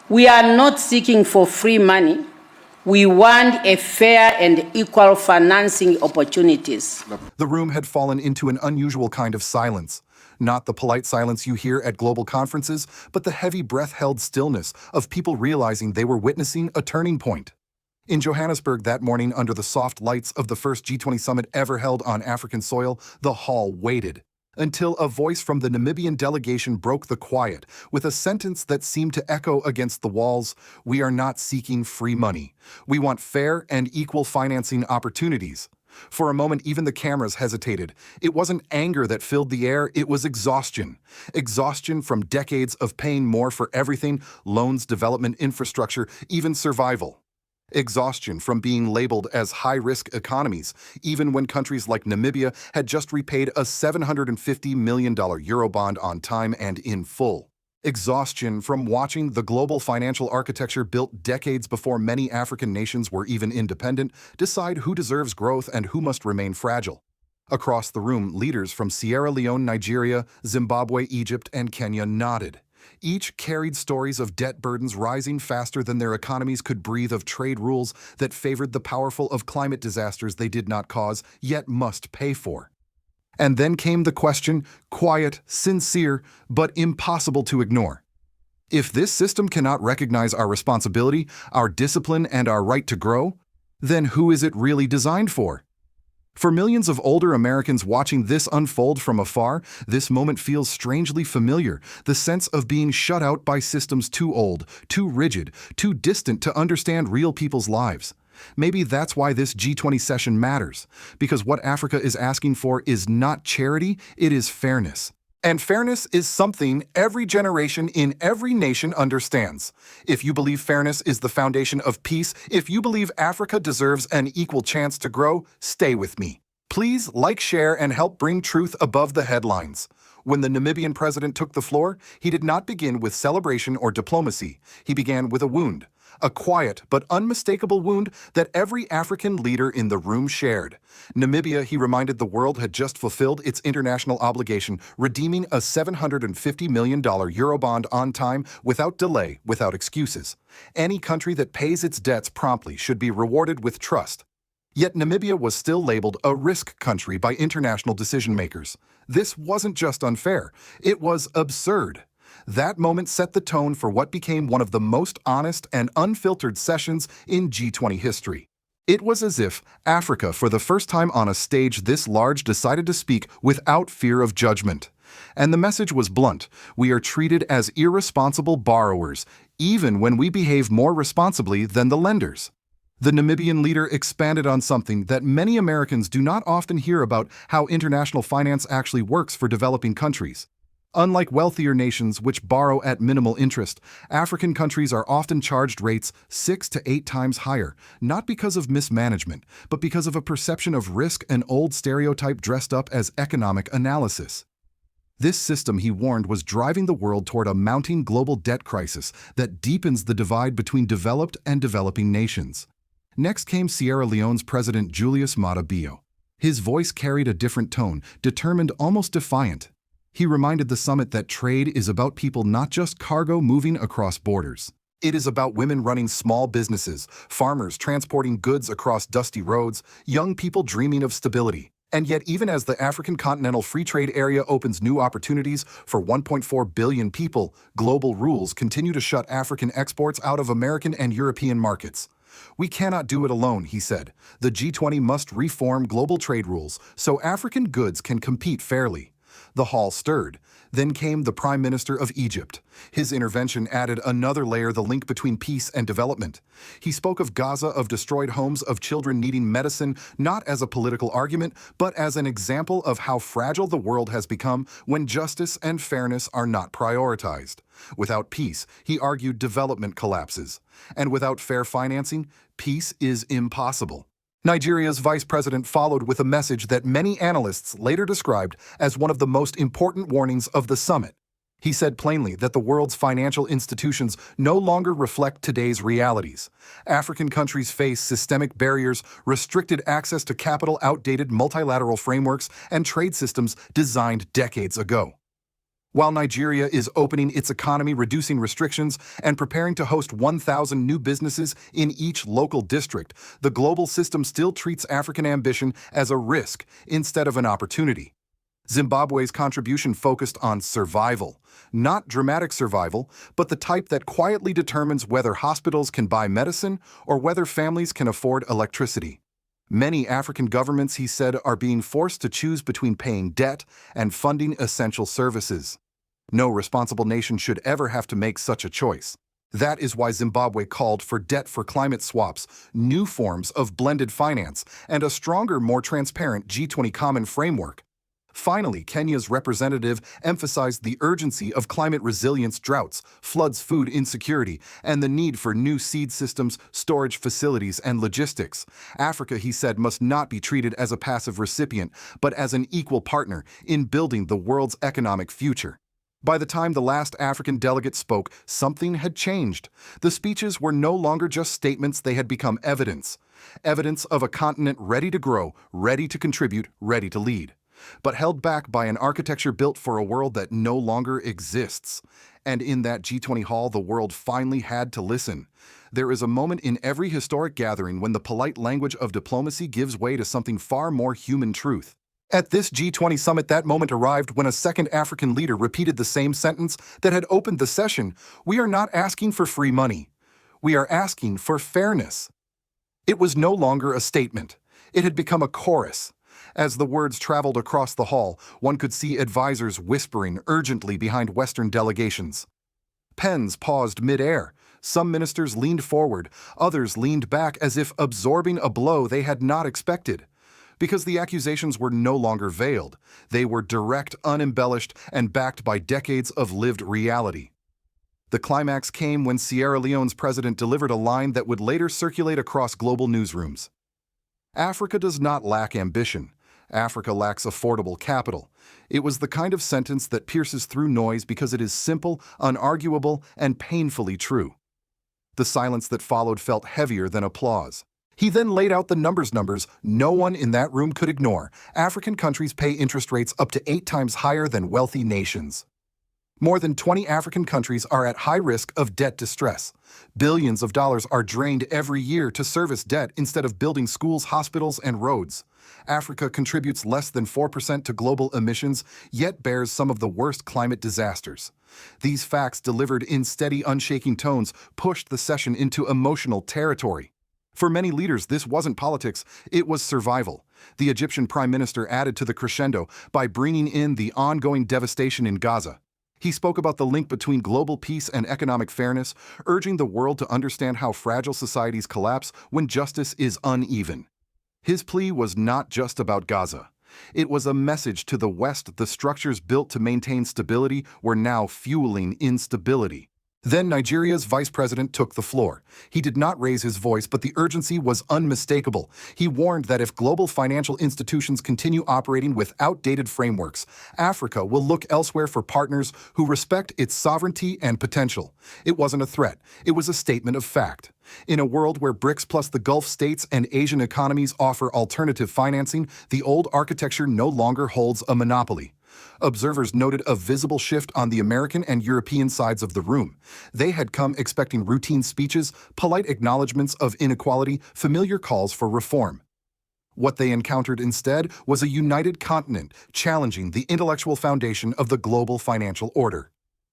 We are not seeking for free money. We want a fair and equal financing opportunities. The room had fallen into an unusual kind of silence. Not the polite silence you hear at global conferences, but the heavy breath-held stillness of people realizing they were witnessing a turning point. In Johannesburg that morning, under the soft lights of the first G20 summit ever held on African soil, the hall waited until a voice from the Namibian delegation broke the quiet with a sentence that seemed to echo against the walls. "We are not seeking free money. We want fair and equal financing opportunities." For a moment, even the cameras hesitated. It wasn't anger that filled the air, it was exhaustion. Exhaustion from decades of paying more for everything: loans, development, infrastructure, even survival. Exhaustion from being labeled as high-risk economies, even when countries like Namibia had just repaid a $750 million Eurobond on time and in full. Exhaustion from watching the global financial architecture built decades before many African nations were even independent decide who deserves growth and who must remain fragile. Across the room, leaders from Sierra Leone, Nigeria, Zimbabwe, Egypt, and Kenya nodded. Each carried stories of debt burdens rising faster than their economies could breathe, of trade rules that favored the powerful, of climate disasters they did not cause, yet must pay for. And then came the question, quiet, sincere, but impossible to ignore. If this system cannot recognize our responsibility, our discipline, and our right to grow, then who is it really designed for? For millions of older Americans watching this unfold from afar, this moment feels strangely familiar, the sense of being shut out by systems too old, too rigid, too distant to understand real people's lives. Maybe that's why this G20 session matters, because what Africa is asking for is not charity, it is fairness. And fairness is something every generation in every nation understands. If you believe fairness is the foundation of peace, if you believe Africa deserves an equal chance to grow, stay with me. Please like, share, and help bring truth above the headlines. When the Namibian president took the floor, he did not begin with celebration or diplomacy. He began with a wound. A quiet but unmistakable wound that every African leader in the room shared. Namibia, he reminded the world, had just fulfilled its international obligation, redeeming a $750 million Eurobond on time, without delay, without excuses. Any country that pays its debts promptly should be rewarded with trust. Yet Namibia was still labeled a risk country by international decision-makers. This wasn't just unfair, it was absurd. That moment set the tone for what became one of the most honest and unfiltered sessions in G20 history. It was as if Africa, for the first time on a stage this large, decided to speak without fear of judgment. And the message was blunt: we are treated as irresponsible borrowers, even when we behave more responsibly than the lenders. The Namibian leader expanded on something that many Americans do not often hear about: how international finance actually works for developing countries. Unlike wealthier nations which borrow at minimal interest, African countries are often charged rates 6 to 8 times higher, not because of mismanagement, but because of a perception of risk, an old stereotype dressed up as economic analysis. This system, he warned, was driving the world toward a mounting global debt crisis that deepens the divide between developed and developing nations. Next came Sierra Leone's President Julius Maada Bio. His voice carried a different tone, determined, almost defiant. He reminded the summit that trade is about people, not just cargo moving across borders. It is about women running small businesses, farmers transporting goods across dusty roads, young people dreaming of stability. And yet, even as the African Continental Free Trade Area opens new opportunities for 1.4 billion people, global rules continue to shut African exports out of American and European markets. "We cannot do it alone," he said. "The G20 must reform global trade rules so African goods can compete fairly." The hall stirred. Then came the Prime Minister of Egypt. His intervention added another layer: the link between peace and development. He spoke of Gaza, of destroyed homes, of children needing medicine, not as a political argument, but as an example of how fragile the world has become when justice and fairness are not prioritized. Without peace, he argued, development collapses. And without fair financing, peace is impossible. Nigeria's vice president followed with a message that many analysts later described as one of the most important warnings of the summit. He said plainly that the world's financial institutions no longer reflect today's realities. African countries face systemic barriers, restricted access to capital, outdated multilateral frameworks, and trade systems designed decades ago. While Nigeria is opening its economy, reducing restrictions, and preparing to host 1,000 new businesses in each local district, the global system still treats African ambition as a risk instead of an opportunity. Zimbabwe's contribution focused on survival, not dramatic survival, but the type that quietly determines whether hospitals can buy medicine or whether families can afford electricity. Many African governments, he said, are being forced to choose between paying debt and funding essential services. No responsible nation should ever have to make such a choice. That is why Zimbabwe called for debt for climate swaps, new forms of blended finance, and a stronger, more transparent G20 common framework. Finally, Kenya's representative emphasized the urgency of climate resilience, droughts, floods, food insecurity, and the need for new seed systems, storage facilities, and logistics. Africa, he said, must not be treated as a passive recipient, but as an equal partner in building the world's economic future. By the time the last African delegate spoke, something had changed. The speeches were no longer just statements, they had become evidence. Evidence of a continent ready to grow, ready to contribute, ready to lead, but held back by an architecture built for a world that no longer exists. And in that G20 hall, the world finally had to listen. There is a moment in every historic gathering when the polite language of diplomacy gives way to something far more human: truth. At this G20 summit, that moment arrived when a second African leader repeated the same sentence that had opened the session: "We are not asking for free money. We are asking for fairness." It was no longer a statement. It had become a chorus. As the words traveled across the hall, one could see advisors whispering urgently behind Western delegations. Pens paused mid-air. Some ministers leaned forward, others leaned back as if absorbing a blow they had not expected. Because the accusations were no longer veiled. They were direct, unembellished, and backed by decades of lived reality. The climax came when Sierra Leone's president delivered a line that would later circulate across global newsrooms. Africa does not lack ambition. Africa lacks affordable capital. It was the kind of sentence that pierces through noise because it is simple, unarguable, and painfully true. The silence that followed felt heavier than applause. He then laid out the numbers no one in that room could ignore. African countries pay interest rates up to 8 times higher than wealthy nations. More than 20 African countries are at high risk of debt distress. Billions of dollars are drained every year to service debt instead of building schools, hospitals, and roads. Africa contributes less than 4% to global emissions, yet bears some of the worst climate disasters. These facts, delivered in steady, unshaking tones, pushed the session into emotional territory. For many leaders, this wasn't politics, it was survival. The Egyptian prime minister added to the crescendo by bringing in the ongoing devastation in Gaza. He spoke about the link between global peace and economic fairness, urging the world to understand how fragile societies collapse when justice is uneven. His plea was not just about Gaza. It was a message to the West: the structures built to maintain stability were now fueling instability. Then Nigeria's vice president took the floor. He did not raise his voice, but the urgency was unmistakable. He warned that if global financial institutions continue operating with outdated frameworks, Africa will look elsewhere for partners who respect its sovereignty and potential. It wasn't a threat. It was a statement of fact. In a world where BRICS plus the Gulf states and Asian economies offer alternative financing, the old architecture no longer holds a monopoly. Observers noted a visible shift on the American and European sides of the room. They had come expecting routine speeches, polite acknowledgments of inequality, familiar calls for reform. What they encountered instead was a united continent challenging the intellectual foundation of the global financial order.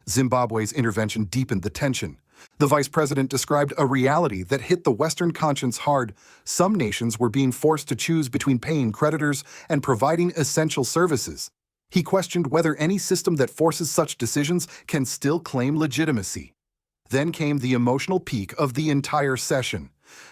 Zimbabwe's intervention deepened the tension. The vice president described a reality that hit the Western conscience hard. Some nations were being forced to choose between paying creditors and providing essential services. He questioned whether any system that forces such decisions can still claim legitimacy. Then came the emotional peak of the entire session.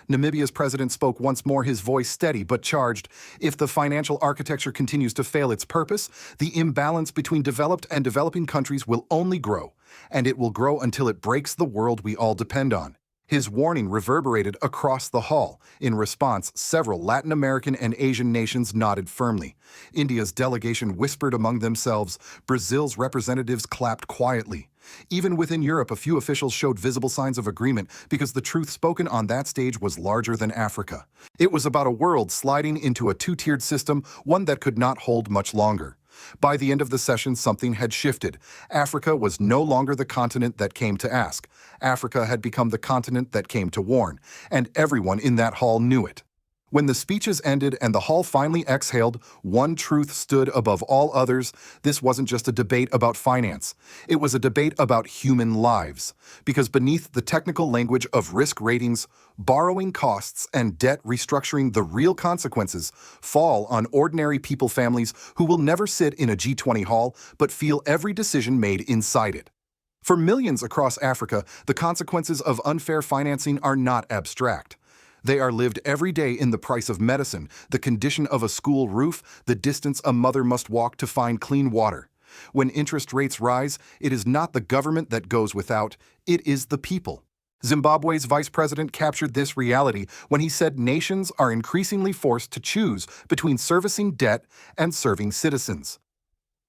Namibia's president spoke once more, his voice steady but charged. If the financial architecture continues to fail its purpose, the imbalance between developed and developing countries will only grow, and it will grow until it breaks the world we all depend on. His warning reverberated across the hall. In response, several Latin American and Asian nations nodded firmly. India's delegation whispered among themselves. Brazil's representatives clapped quietly. Even within Europe, a few officials showed visible signs of agreement because the truth spoken on that stage was larger than Africa. It was about a world sliding into a two-tiered system, one that could not hold much longer. By the end of the session, something had shifted. Africa was no longer the continent that came to ask. Africa had become the continent that came to warn, and everyone in that hall knew it. When the speeches ended and the hall finally exhaled, one truth stood above all others. This wasn't just a debate about finance. It was a debate about human lives. Because beneath the technical language of risk ratings, borrowing costs, and debt restructuring, the real consequences fall on ordinary people, families who will never sit in a G20 hall but feel every decision made inside it. For millions across Africa, the consequences of unfair financing are not abstract. They are lived every day in the price of medicine, the condition of a school roof, the distance a mother must walk to find clean water. When interest rates rise, it is not the government that goes without, it is the people. Zimbabwe's vice president captured this reality when he said nations are increasingly forced to choose between servicing debt and serving citizens.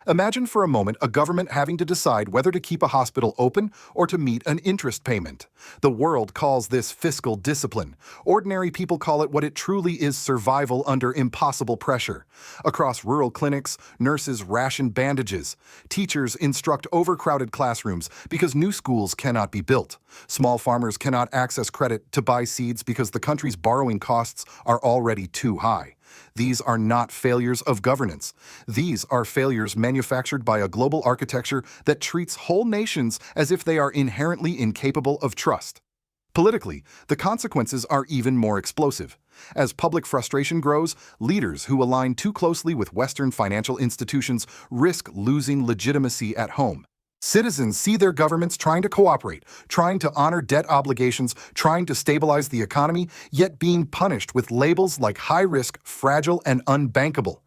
Imagine for a moment a government having to decide whether to keep a hospital open or to meet an interest payment. The world calls this fiscal discipline. Ordinary people call it what it truly is: survival under impossible pressure. Across rural clinics, nurses ration bandages. Teachers instruct overcrowded classrooms because new schools cannot be built. Small farmers cannot access credit to buy seeds because the country's borrowing costs are already too high. These are not failures of governance. These are failures manufactured by a global architecture that treats whole nations as if they are inherently incapable of trust. Politically, the consequences are even more explosive. As public frustration grows, leaders who align too closely with Western financial institutions risk losing legitimacy at home. Citizens see their governments trying to cooperate, trying to honor debt obligations, trying to stabilize the economy, yet being punished with labels like high-risk, fragile, and unbankable.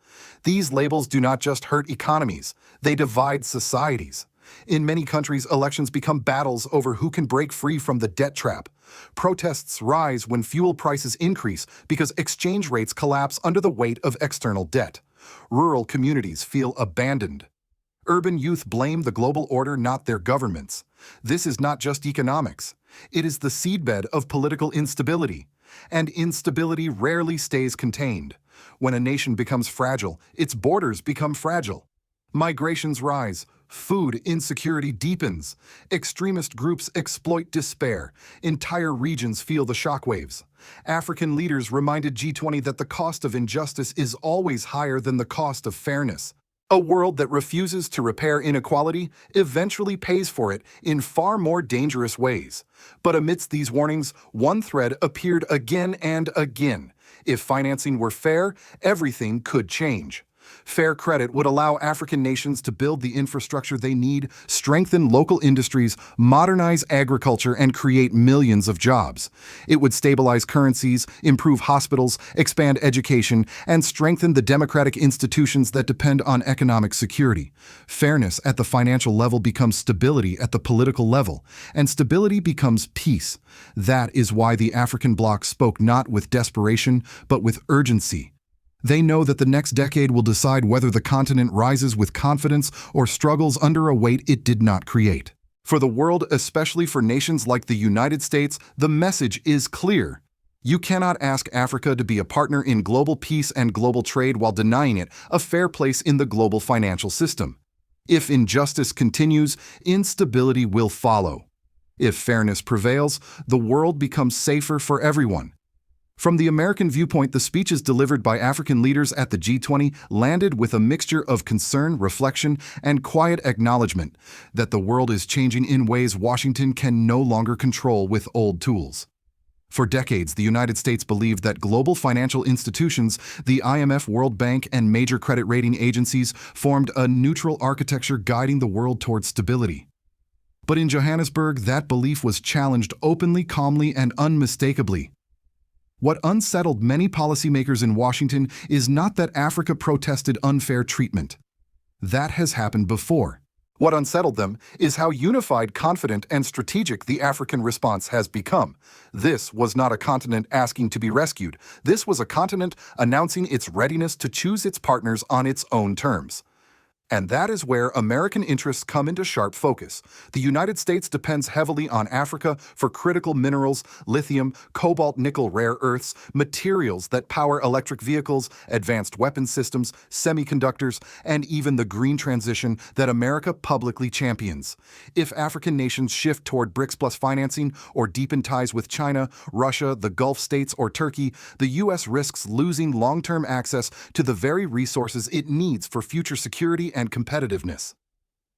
These labels do not just hurt economies, they divide societies. In many countries, elections become battles over who can break free from the debt trap. Protests rise when fuel prices increase because exchange rates collapse under the weight of external debt. Rural communities feel abandoned. Urban youth blame the global order, not their governments. This is not just economics. It is the seedbed of political instability. And instability rarely stays contained. When a nation becomes fragile, its borders become fragile. Migrations rise. Food insecurity deepens. Extremist groups exploit despair. Entire regions feel the shockwaves. African leaders reminded G20 that the cost of injustice is always higher than the cost of fairness. A world that refuses to repair inequality eventually pays for it in far more dangerous ways. But amidst these warnings, one thread appeared again and again. If financing were fair, everything could change. Fair credit would allow African nations to build the infrastructure they need, strengthen local industries, modernize agriculture, and create millions of jobs. It would stabilize currencies, improve hospitals, expand education, and strengthen the democratic institutions that depend on economic security. Fairness at the financial level becomes stability at the political level, and stability becomes peace. That is why the African bloc spoke not with desperation, but with urgency. They know that the next decade will decide whether the continent rises with confidence or struggles under a weight it did not create. For the world, especially for nations like the United States, the message is clear. You cannot ask Africa to be a partner in global peace and global trade while denying it a fair place in the global financial system. If injustice continues, instability will follow. If fairness prevails, the world becomes safer for everyone. From the American viewpoint, the speeches delivered by African leaders at the G20 landed with a mixture of concern, reflection, and quiet acknowledgement that the world is changing in ways Washington can no longer control with old tools. For decades, the United States believed that global financial institutions, the IMF, World Bank, and major credit rating agencies formed a neutral architecture guiding the world towards stability. But in Johannesburg, that belief was challenged openly, calmly, and unmistakably. What unsettled many policymakers in Washington is not that Africa protested unfair treatment. That has happened before. What unsettled them is how unified, confident, and strategic the African response has become. This was not a continent asking to be rescued. This was a continent announcing its readiness to choose its partners on its own terms. And that is where American interests come into sharp focus. The United States depends heavily on Africa for critical minerals, lithium, cobalt, nickel, rare earths, materials that power electric vehicles, advanced weapon systems, semiconductors, and even the green transition that America publicly champions. If African nations shift toward BRICS plus financing or deepen ties with China, Russia, the Gulf states, or Turkey, the U.S. risks losing long-term access to the very resources it needs for future security and competitiveness.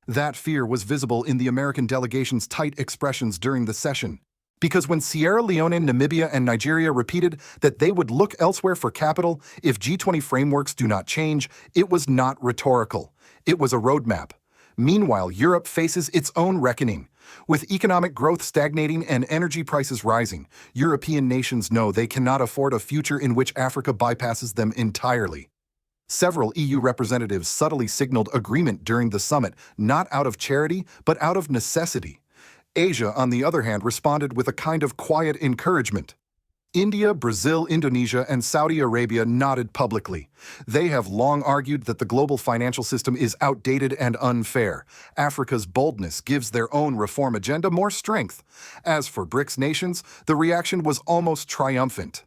That fear was visible in the American delegation's tight expressions during the session. Because when Sierra Leone, Namibia, and Nigeria repeated that they would look elsewhere for capital if G20 frameworks do not change, it was not rhetorical. It was a roadmap. Meanwhile, Europe faces its own reckoning. With economic growth stagnating and energy prices rising, European nations know they cannot afford a future in which Africa bypasses them entirely. Several EU representatives subtly signaled agreement during the summit, not out of charity, but out of necessity. Asia, on the other hand, responded with a kind of quiet encouragement. India, Brazil, Indonesia, and Saudi Arabia nodded publicly. They have long argued that the global financial system is outdated and unfair. Africa's boldness gives their own reform agenda more strength. As for BRICS nations, the reaction was almost triumphant.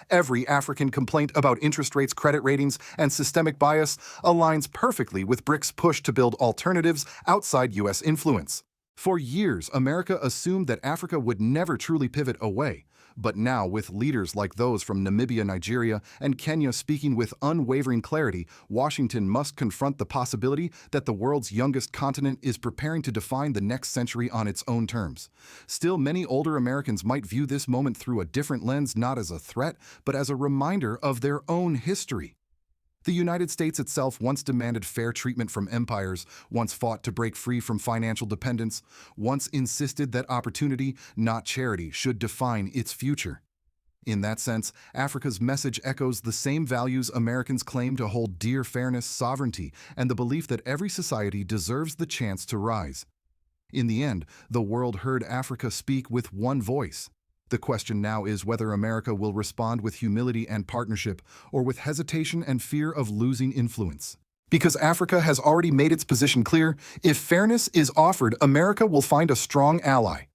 Every African complaint about interest rates, credit ratings, and systemic bias aligns perfectly with BRICS' push to build alternatives outside U.S. influence. For years, America assumed that Africa would never truly pivot away. But now, with leaders like those from Namibia, Nigeria, and Kenya speaking with unwavering clarity, Washington must confront the possibility that the world's youngest continent is preparing to define the next century on its own terms. Still, many older Americans might view this moment through a different lens, not as a threat, but as a reminder of their own history. The United States itself once demanded fair treatment from empires, once fought to break free from financial dependence, once insisted that opportunity, not charity, should define its future. In that sense, Africa's message echoes the same values Americans claim to hold dear: fairness, sovereignty, and the belief that every society deserves the chance to rise. In the end, the world heard Africa speak with one voice. The question now is whether America will respond with humility and partnership, or with hesitation and fear of losing influence. Because Africa has already made its position clear, if fairness is offered, America will find a strong ally.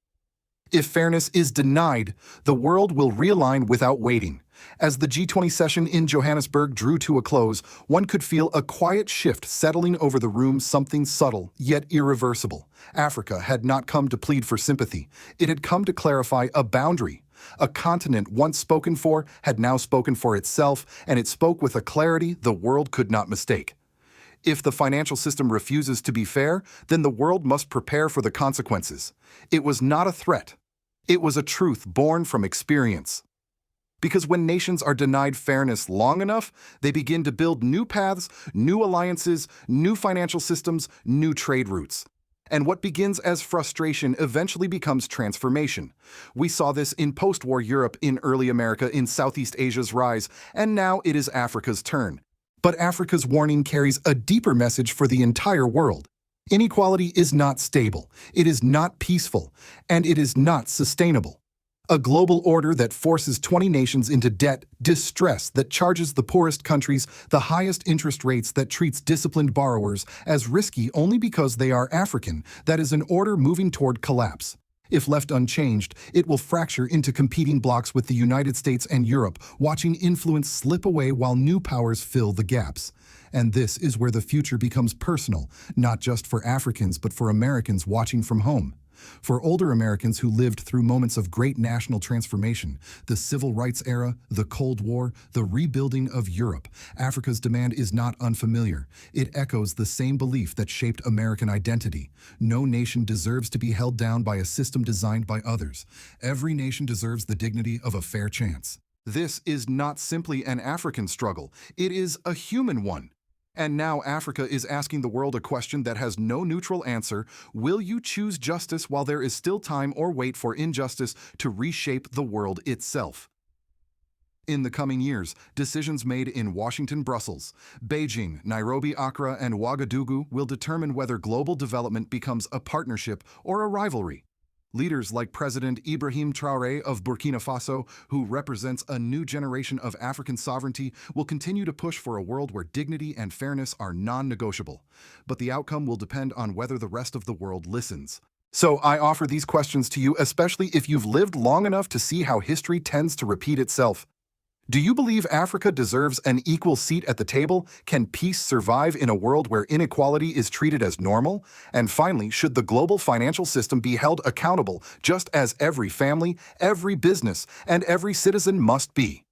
If fairness is denied, the world will realign without waiting. As the G20 session in Johannesburg drew to a close, one could feel a quiet shift settling over the room, something subtle, yet irreversible. Africa had not come to plead for sympathy. It had come to clarify a boundary. A continent once spoken for had now spoken for itself, and it spoke with a clarity the world could not mistake. If the financial system refuses to be fair, then the world must prepare for the consequences. It was not a threat. It was a truth born from experience. Because when nations are denied fairness long enough, they begin to build new paths, new alliances, new financial systems, new trade routes. And what begins as frustration eventually becomes transformation. We saw this in post-war Europe, in early America, in Southeast Asia's rise, and now it is Africa's turn. But Africa's warning carries a deeper message for the entire world. Inequality is not stable, it is not peaceful, and it is not sustainable. A global order that forces 20 nations into debt, distress that charges the poorest countries the highest interest rates, that treats disciplined borrowers as risky only because they are African, that is an order moving toward collapse. If left unchanged, it will fracture into competing blocs, with the United States and Europe watching influence slip away while new powers fill the gaps. And this is where the future becomes personal, not just for Africans but for Americans watching from home. For older Americans who lived through moments of great national transformation, the Civil Rights era, the Cold War, the rebuilding of Europe, Africa's demand is not unfamiliar. It echoes the same belief that shaped American identity. No nation deserves to be held down by a system designed by others. Every nation deserves the dignity of a fair chance. This is not simply an African struggle, it is a human one. And now Africa is asking the world a question that has no neutral answer. Will you choose justice while there is still time, or wait for injustice to reshape the world itself? In the coming years, decisions made in Washington, Brussels, Beijing, Nairobi, Accra, and Ouagadougou will determine whether global development becomes a partnership or a rivalry. Leaders like President Ibrahim Traore of Burkina Faso, who represents a new generation of African sovereignty, will continue to push for a world where dignity and fairness are non-negotiable. But the outcome will depend on whether the rest of the world listens. So I offer these questions to you, especially if you've lived long enough to see how history tends to repeat itself. Do you believe Africa deserves an equal seat at the table? Can peace survive in a world where inequality is treated as normal? And finally, should the global financial system be held accountable just as every family, every business, and every citizen must be?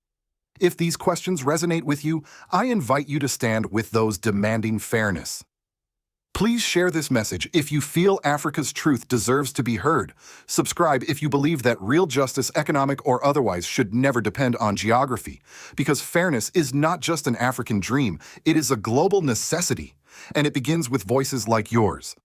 If these questions resonate with you, I invite you to stand with those demanding fairness. Please share this message if you feel Africa's truth deserves to be heard. Subscribe if you believe that real justice, economic or otherwise, should never depend on geography. Because fairness is not just an African dream, it is a global necessity. And it begins with voices like yours.